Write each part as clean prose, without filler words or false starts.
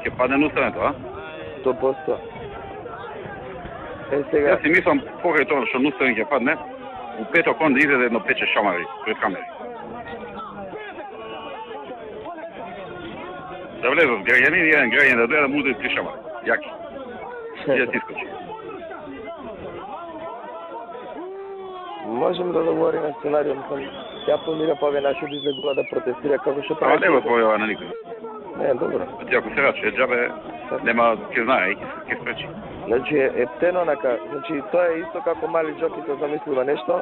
Ќе падне на уставето, а? 100%. Сега... Јас си мислам, покрај тоа што уставен ќе падне, у петок он да изеде едно пече шамари пред камери. Да влезат граѓани и еден граѓан да дојде да му удари 3 шамари. Јаки. И да ти искочи. Можем да договориме сценариум кон ја планира па нашо да излегува да протестира како што прави. Не го својува на никој. Не, добро. Ти ако се раче, џабе нема ќе знае и ќе спречи. Значи ептено онака, значи тоа е исто како мали џокито замислува нешто,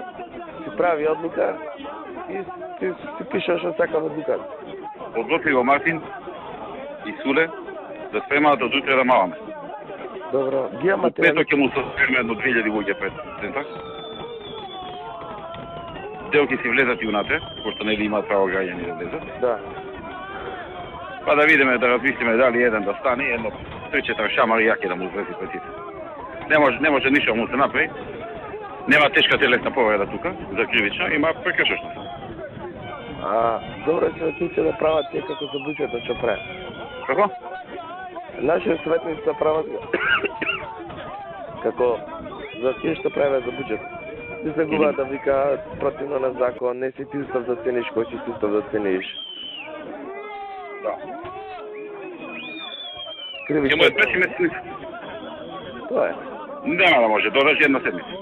си прави одлука и си пише што сака во одлука. Подготви го Мартин и Суле да спремаат од утре да маваме. Добро, ги има материјали. Пето ќе му составиме едно 2000 луѓе пред центар. Дел ќе си влезат и унатре, пошто нели имаат право граѓани да влезат. Да. Па да видиме, да размислиме дали еден да стане, едно 3-4 шамари јаки да му излези пред сите. Не може ништо му се направи. Нема тешка телесна повреда тука, за кривично, има прекршено. Добро се тие да прават тие како за буџетот што прави. Како? Нашите светници прават како за тие што прават за буџетот. Излегуваат да викаат противно на закон, не си ти устав да цениш кој си устав да цениш. Да. Ќе му е 5 месеци. Тоа е. Нема да може, додржи една седмица.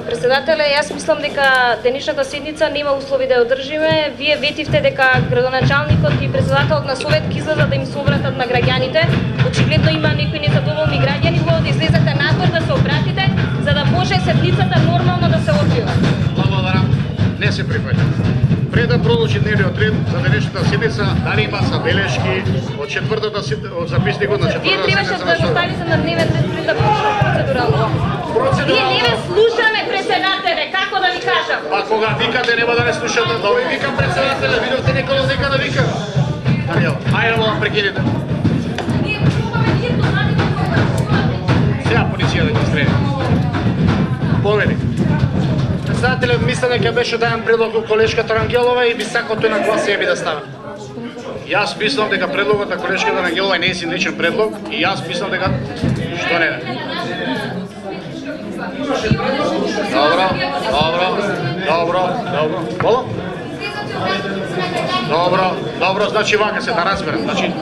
Председателе, јас мислам дека денешната седница нема услови да ја одржиме. Вие ветивте дека градоначалникот и председателот на Совет ќе излезат да им се обратат на граѓаните. Очигледно има некои незадоволни граѓани, во да излезете надвор да се обратите, за да може седницата нормално да се одвива. Благодарам. Не се прифаќа. Пред да продолжи дневниот ред за денешната седница, дали има забелешки од четвртата од записникот на четвртата седница? Вие требаше да го ставите на дневен ред пред да почне процедурално. Вие не ве слушаме, председателе, како да ви кажам? Па кога викате нема да не слушате, да ви викам председателе, видовте некој дека да вика. Даниел, ајде да го прекинете. Ние пробаме ние тоа да го Сега полиција да ги стрели. Повели. Председателе, мислам дека беше даден предлог од колешката Рангелова и би сакал тој на гласие би да става. Јас мислам дека предлогот на колешката Рангелова не е личен предлог и јас мислам дека што не. Добро, значи вака се да разберам, значи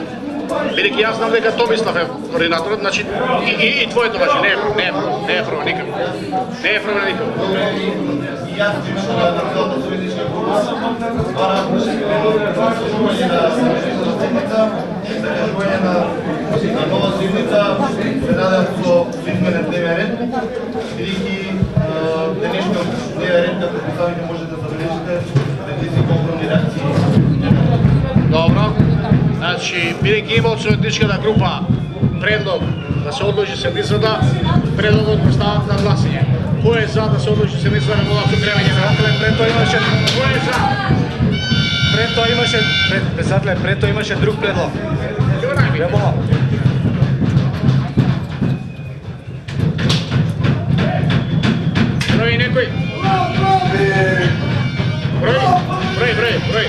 бидејќи јас знам дека Томислав е координаторот, значи и твоето важи, не е проблем никако. Не е проблем никако. Јас ти мислам да Националната советничка група бара закажување на нова седница се надевам со изменен дневен ред, бидејќи денешниот дневен ред како представите може да забележите предизвика огромни реакции. Добро. Значи, бидејќи има од советничката група предлог да се одложи седницата, предлогот го ставам на гласање. Кој е за да се одложи седницата на мола сукревање на Ракле? Пред тоа имаше... Кој е за? Пред тоа имаше друг предлог. Ќе го најми. Број некој? Број.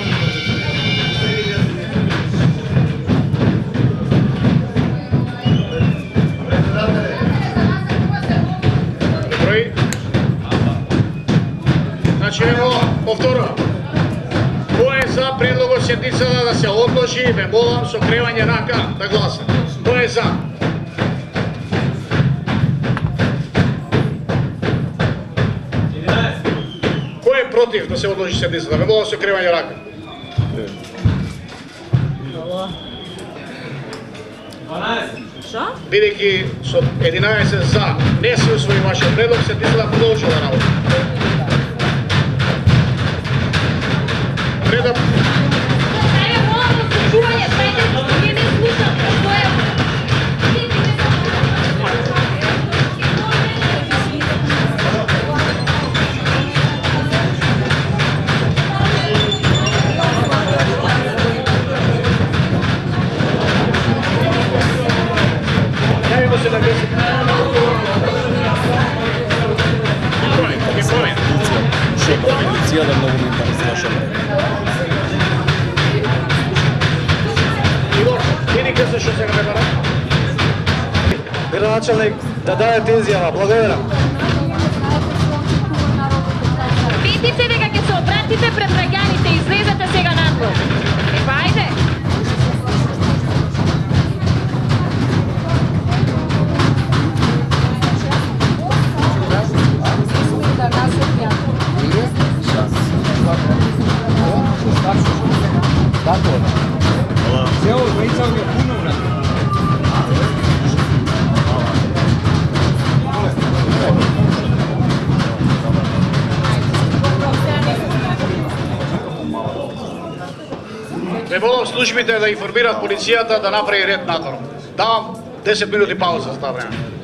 Значи, повторувам. Кој е за предлогот седницата да се одложи, ве молам со кревање рака да гласа. Кој е за? Кој е против да се одложи седницата? Ве молам со кревање рака. Бидејќи со 11 за не се усвои вашиот предлог, седницата продолжува да работи. Преда... Ајде, молам за слушување, стајте, ние не слушаме, што е? Јавимо се на гласите. Цијала многу ми интересува што каже што сега треба ради. Градоначалник да дадете изјава. Благодарам. Видите дека ќе се обратите пред граѓаните, излезете сега надвор. Епа, ајде. Требало службите да информираат полицијата да направи ред надвор. Давам 10 минути пауза за таа време.